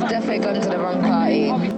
definitely gone to the wrong party.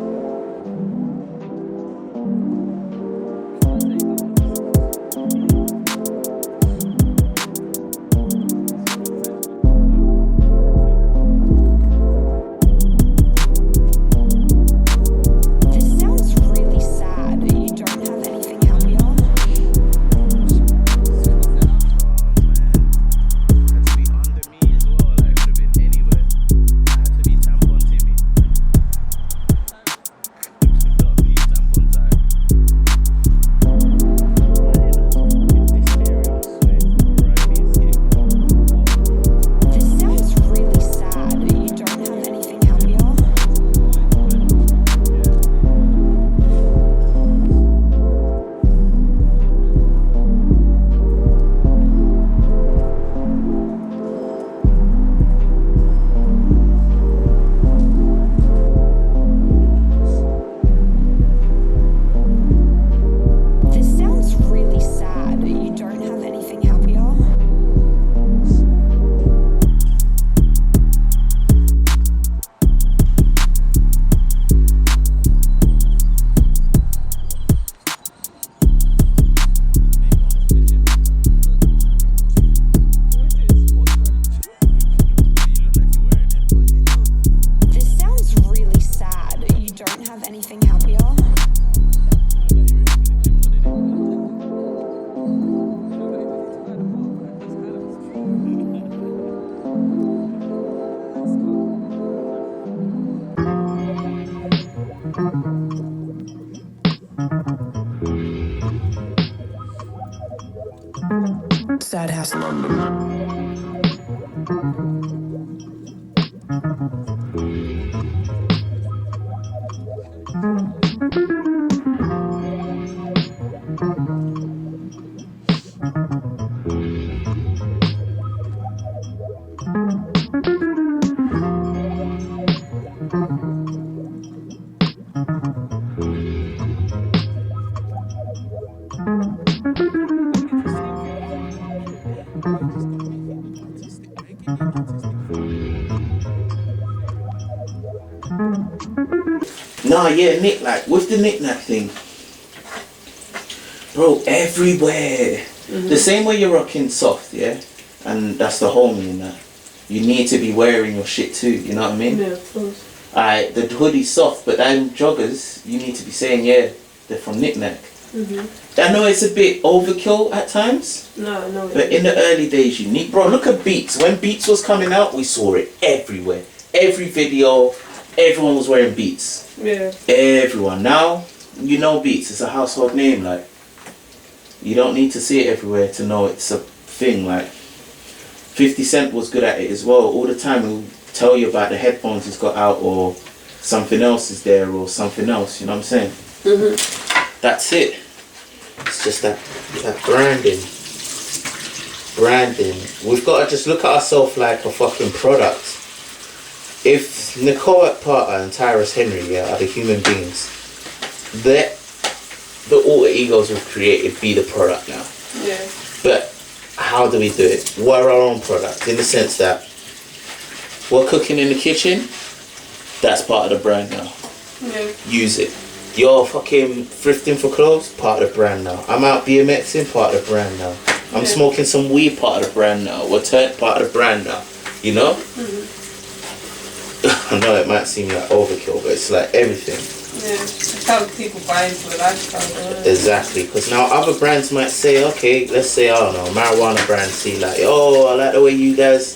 Sad House London. Nah, yeah, Nick, like, with the knick-knack thing, bro, everywhere. The same way you're rocking soft, yeah? And that's the homie in that. You need to be wearing your shit too, you know what I mean? Yeah, of course. Alright, the hoodie's soft, but them joggers, you need to be saying, yeah, they're from Knick-Knack. I know it's a bit overkill at times. No. But in the early days, you need... Bro, look at Beats. When Beats was coming out, we saw it everywhere. Every video, everyone was wearing Beats. Yeah. Everyone. Now, you know Beats. It's a household name, like. You don't need to see it everywhere to know it's a thing, like. 50 Cent was good at it as well. All the time he'll tell you about the headphones he's got out, or something else is there, or something else, you know what I'm saying? That's it. It's just that branding. We've got to just look at ourselves like a fucking product. If Nicole Parter and Tyrus Henry, yeah, are the human beings, the alter egos we've created be the product now. Yeah. But how do we do it? We're our own product, in the sense that we're cooking in the kitchen. That's part of the brand now. Yeah. Use it. You're fucking thrifting for clothes, part of the brand now. I'm out BMXing, part of the brand now. I'm smoking some weed, part of the brand now. We're part of the brand now. You know? I know it might seem like overkill, but it's like everything. Yeah, it's how people buy into the lifestyle. Exactly, because now other brands might say, okay, let's say, I don't know, marijuana brands see like, oh, I like the way you guys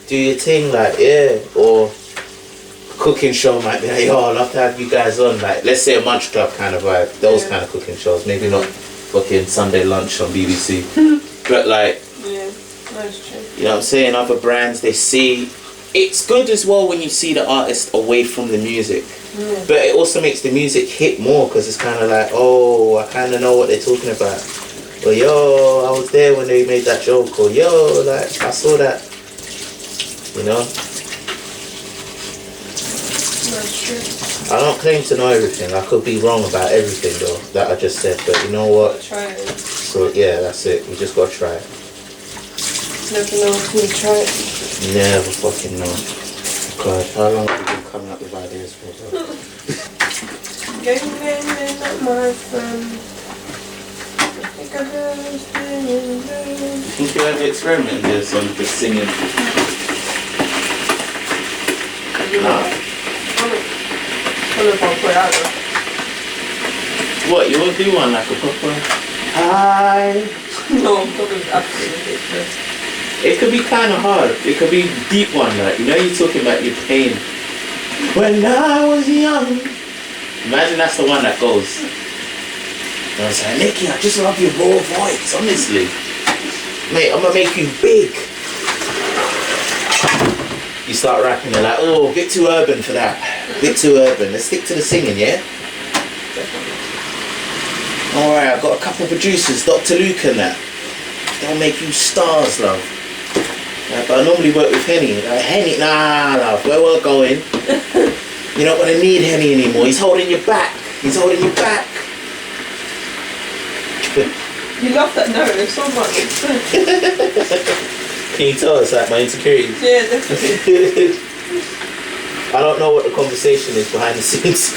do your thing, like, yeah, or cooking show might be like, yo, I'd love to have you guys on, like, let's say a Munch Club kind of vibe, those kind of cooking shows, maybe not fucking Sunday lunch on BBC, but like, that's true. You know what I'm saying, other brands, they see, it's good as well when you see the artist away from the music. But it also makes the music hit more, because it's kind of like, oh, I kind of know what they're talking about. Or yo, I was there when they made that joke. Or yo, like, I saw that. You know? That's true. I don't claim to know everything. I could be wrong about everything though, that I just said. But you know what? Try it. So yeah, that's it. We just gotta try it. Never know until you try it. Never fucking know. God, how long have we been come out with ideas for bro. Gang, not my friend. You think you ever experiment with this on just singing? Nah. What, you won't do one like a proper? Hi. No, probably absolutely ridiculous. It could be kind of hard. It could be deep one, like, you know, you're talking about your pain. When I was young. Imagine that's the one that goes. And I was like, Nicky, I just love your raw voice, honestly. Mate, I'm gonna make you big. You start rapping, you're like, oh, a bit too urban for that. A bit too urban. Let's stick to the singing, yeah? Alright, I've got a couple of producers, Dr. Luke and that. They'll make you stars, love. But I normally work with Henny. Like, Henny, nah, love, where we're going. You're not gonna need Henny anymore. He's holding you back. He's holding you back. You love that narrative so much. Can you tell us like my insecurities? Yeah, definitely. I don't know what the conversation is behind the scenes.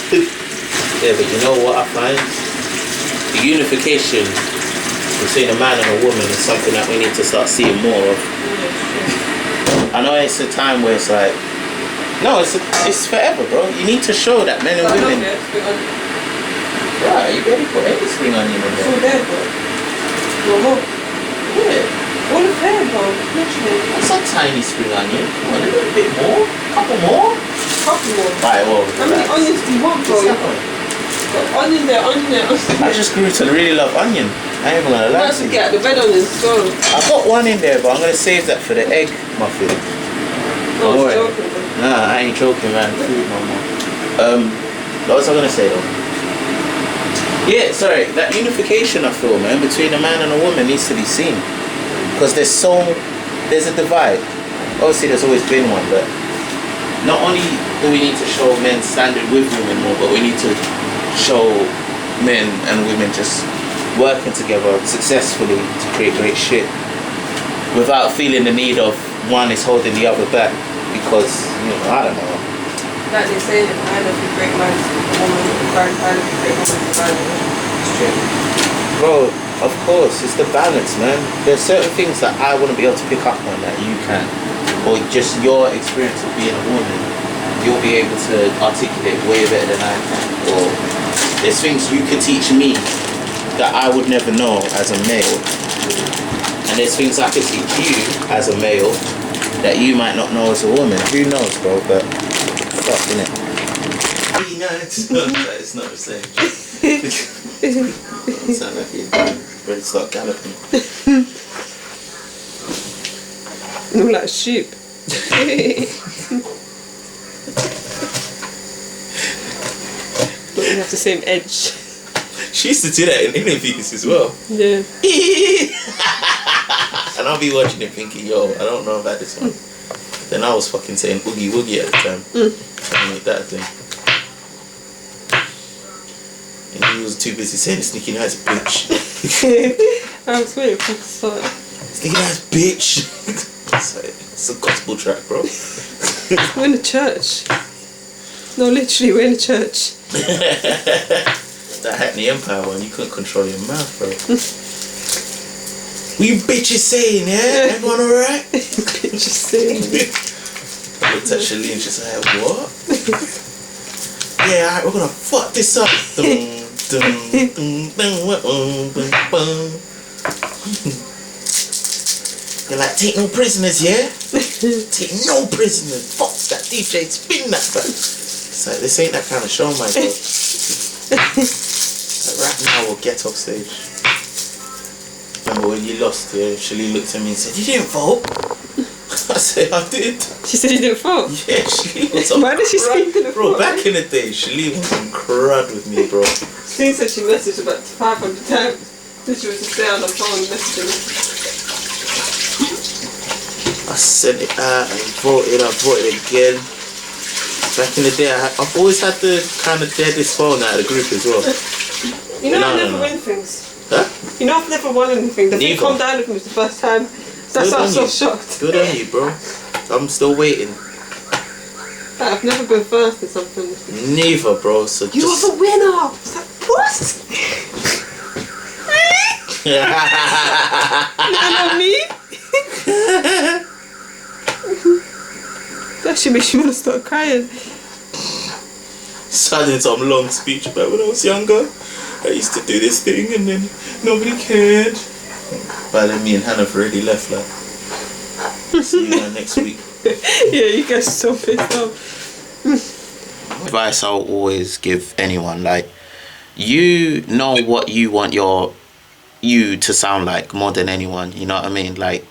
Yeah, but you know what I find? The unification between a man and a woman is something that we need to start seeing more of. I know it's a time where it's like, no, it's forever, bro. You need to show that men and women. Right, you ready for any spring onion in there? It's all there, bro. No more. Yeah. All of there, bro. Literally. That's a tiny spring onion. Come on, a little bit more. Couple more. Couple more. Right, well. How many onions do you want, bro? Onion there, onion there. I just grew to really love onion. I ain't even gonna lie to you. Get the red onions, so. I've got one in there, but I'm gonna save that for the egg muffin. No, I was joking, bro. Nah, I ain't joking, man. Food no more. What was I gonna say though? Yeah, sorry. That unification I feel, man, between a man and a woman needs to be seen. Because there's a divide. Obviously there's always been one, but not only do we need to show men standing with women more, but we need to show men and women just working together successfully to create great shit without feeling the need of one is holding the other back because, you know, I don't know. Like they say, if I love you, great minds, a woman, I love you, great woman, It's true. Bro, of course, it's the balance, man. There's certain things that I wouldn't be able to pick up on that you can. Or just your experience of being a woman, you'll be able to articulate way better than I can. Or there's things you could teach me that I would never know as a male. And there's things I could teach you as a male that you might not know as a woman. Who knows, bro? But fuck, innit? It's not the same. Sound like you're ready to start galloping. No, like sheep. But we have the same edge. She used to do that in interviews as well. Yeah. And I'll be watching it thinking, yo, I don't know about this one. Then I was fucking saying oogie woogie at the time. Trying to make that a thing. And he was too busy saying Sneaky Nights bitch. I was waiting for it to start. Sneaky Nights bitch. It's a gospel track, bro. We're in a church. No, literally, we're in a church. That Hackney Empire one, you couldn't control your mouth, bro. What you bitches saying, yeah? Everyone alright? Bitches saying. I looked at Shalene, she's like, what? Yeah, alright, we're gonna fuck this up. You're like, take no prisoners, yeah? Take no prisoners. Fuck that DJ, spin that back. It's like, this ain't that kind of show, my girl. Like, right now, we'll get off stage. Remember when you lost, yeah? Shalene looked at me and said, you didn't vote? I said, I did. She said you didn't vote? Yeah, Shalene was on Why did she speak to the Bro, phone? back in the day, Shalene was on crud with me, bro. She said she messaged about 500 times. Then she was just there on the phone messaging me. I sent it out, I voted again. Back in the day, I've always had the kind of deadest phone out of the group as well. You know, I never win things. Huh? You know, I've never won anything. The thing Neither. calmed down with me was the first time. That's why I'm so shocked. Good on you, bro. I'm still waiting. I I've never been first in something. Neither, bro. So You are the winner. It's like, what? Not me. That should make you want to start crying. Starting some long speech about when I was younger. I used to do this thing and then nobody cared. But then me and Hannah have already left. Like, see you next week. Yeah, you guys are so pissed off. Advice I'll always give anyone, like, you know what you want you to sound like more than anyone, you know what I mean? Like,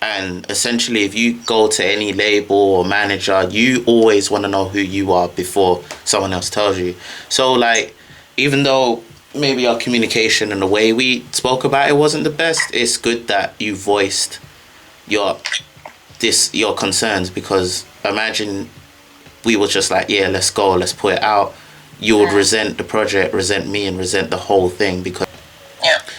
and essentially if you go to any label or manager, you always want to know who you are before someone else tells you. So like, even though maybe our communication and the way we spoke about it wasn't the best, it's good that you voiced your concerns, because imagine we were just like, yeah, let's go, let's put it out. You would resent the project, resent me, and resent the whole thing, because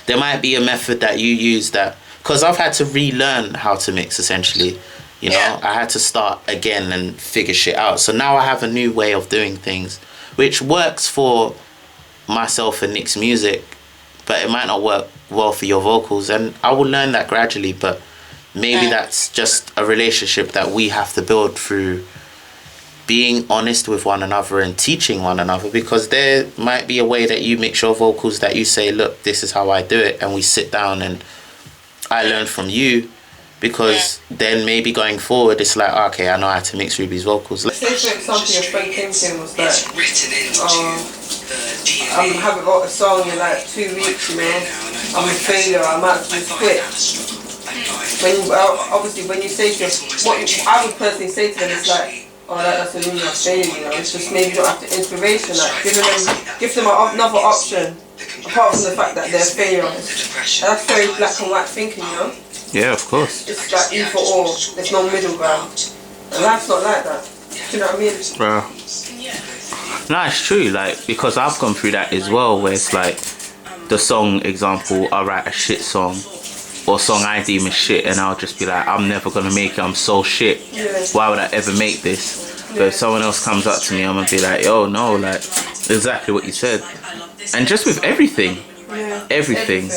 there might be a method that you use that, because I've had to relearn how to mix essentially, you know. I had to start again and figure shit out. So now I have a new way of doing things which works for myself and Nick's music, but it might not work well for your vocals, and I will learn that gradually. But maybe that's just a relationship that we have to build through being honest with one another and teaching one another, because there might be a way that you mix your vocals that you say, look, this is how I do it, and we sit down and I learn from you, because then maybe going forward it's like, okay, I know how to mix Ruby's vocals. Say for example your friend came to him was like, I haven't got a song in like 2 weeks, you know, I'm a failure, I might just quit. Obviously when you say to them, what I would personally say to them is like, oh, that's a meaning of failure, you know. It's just maybe you don't have the inspiration, like give them another option, apart from the fact that they're a failure. That's very black and white thinking, you know. Yeah, of course. It's like either or. There's no middle ground. And life's not like that. Do you know what I mean? Bro. No, it's true. Like, because I've gone through that as well, where it's like the song example, I write a shit song, or song I deem as shit, and I'll just be like, I'm never gonna make it, I'm so shit, why would I ever make this? But if someone else comes up to me, I'm gonna be like, yo, no, like, exactly what you said. And just with everything, everything,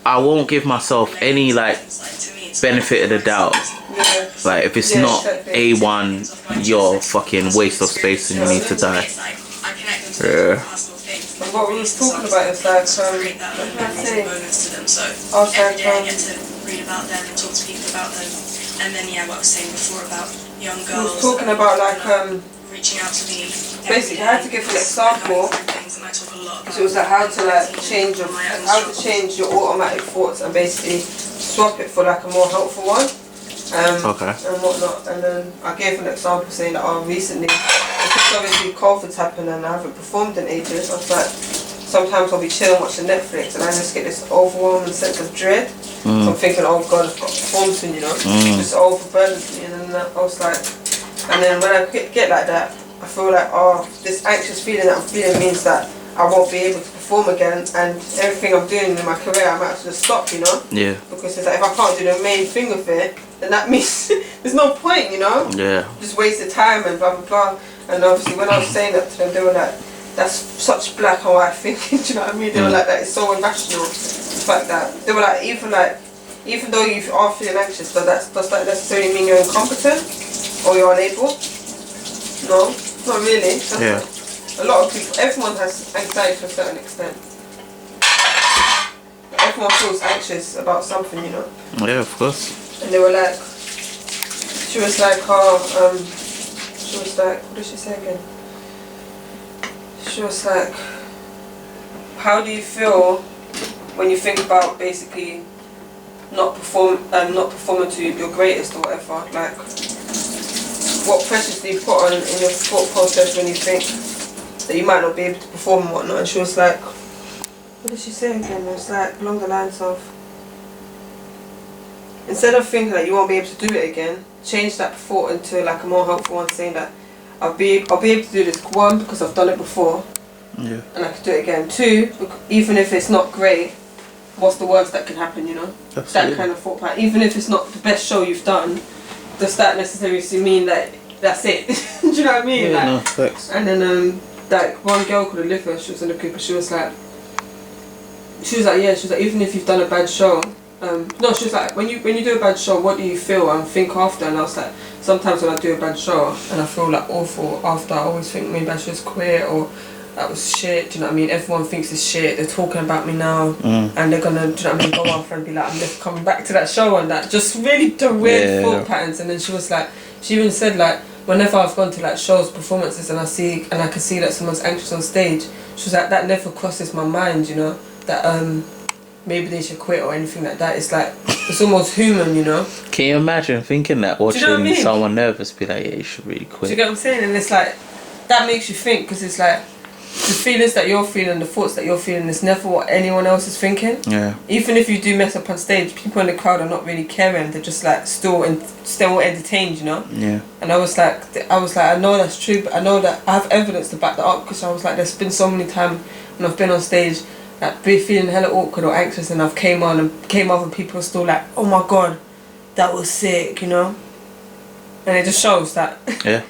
I won't give myself any like benefit of the doubt. Like, if it's not A1, you're fucking waste of space and you need to die. Yeah. What we was talking about is like, what did I say? I was like, read about them and talk to people about them. And then what I was saying before about young girls. We was talking about like reaching out to me. Basically, I had to give an example. So it was like how to like change your automatic thoughts and basically swap it for like a more helpful one. And whatnot. And then I gave an example saying that recently, because obviously COVID's happened and I haven't performed in ages, I was like, sometimes I'll be chilling watching Netflix and I just get this overwhelming sense of dread. So I'm thinking, oh God, I've got to perform soon, you know. Just overburdens me. And then I was like, and then when I get like that, I feel like, this anxious feeling that I'm feeling means that I won't be able to perform again, and everything I'm doing in my career I might have to stop, you know. Yeah. Because it's like, if I can't do the main thing with it, then that means there's no point, you know. Yeah. Just wasted time and blah blah blah. And obviously when I was saying that to them, they were like, that's such black and white thinking. Do you know what I mean? They were like, that is so irrational. The fact that they were like, even though you are feeling anxious, does that necessarily mean you're incompetent or you're unable? No, not really. Yeah. A lot of people, everyone has anxiety to a certain extent. Everyone feels anxious about something, you know. Yeah, of course. And they were like, she was like, what did she say again? She was like, how do you feel when you think about basically not performing to your greatest or whatever? Like, what pressures do you put on in your thought process when you think that you might not be able to perform and whatnot? And she was like, what did she say again? It was like along the lines of, instead of thinking that you won't be able to do it again, change that thought into like a more helpful one, saying that I'll be able to do this, 1, because I've done it before, and I can do it again. 2, even if it's not great, what's the worst that can happen, you know? Absolutely. That kind of thought pattern. Even if it's not the best show you've done, does that necessarily mean that That's it. Do you know what I mean? Yeah, like, no, facts. and then like one girl called Olivia, she was in the group, and she was like, even if you've done a bad show, no, she was like, when you do a bad show, what do you feel and think after? And I was like, sometimes when I do a bad show and I feel like awful after, I always think maybe I should just quit, or that was shit. Do you know what I mean? Everyone thinks it's shit. They're talking about me now, and they're gonna, do you know what I mean, go after and be like, I'm never coming back to that show, and that just really the weird thought patterns. And then she was like, she even said like, whenever I've gone to like shows, performances, and I can see that someone's anxious on stage, she was like, that never crosses my mind, you know, that maybe they should quit or anything like that. It's like, it's almost human, you know. Can you imagine thinking that, watching you know what I mean? someone nervous be like, yeah, you should really quit? Do you get what I'm saying? And it's like, that makes you think, because it's like, the feelings that you're feeling, the thoughts that you're feeling, is never what anyone else is thinking. Yeah. Even if you do mess up on stage, people in the crowd are not really caring. They're just like still entertained, you know. Yeah. And I was like, I know that's true, but I know that I have evidence to back that up, because I was like, there's been so many times when I've been on stage, like be feeling hella awkward or anxious, and I've came off and people are still like, oh my god, that was sick, you know. And it just shows that. Yeah.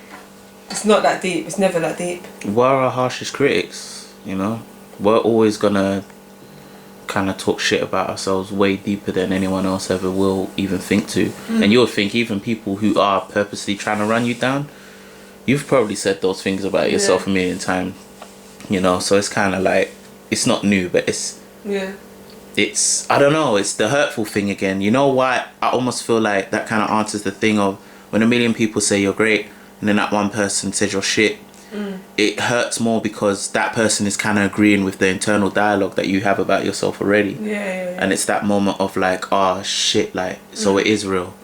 It's not that deep. It's never that deep. We're our harshest critics, you know. We're always gonna kind of talk shit about ourselves way deeper than anyone else ever will even think to. And you'll think even people who are purposely trying to run you down, you've probably said those things about yourself a million times, you know. So it's kind of like, it's not new, but it's I don't know, it's the hurtful thing again. You know why I almost feel like that kind of answers the thing of when a million people say you're great and then that one person says you're shit. It hurts more because that person is kind of agreeing with the internal dialogue that you have about yourself already. And it's that moment of like, oh shit, like, so it is real.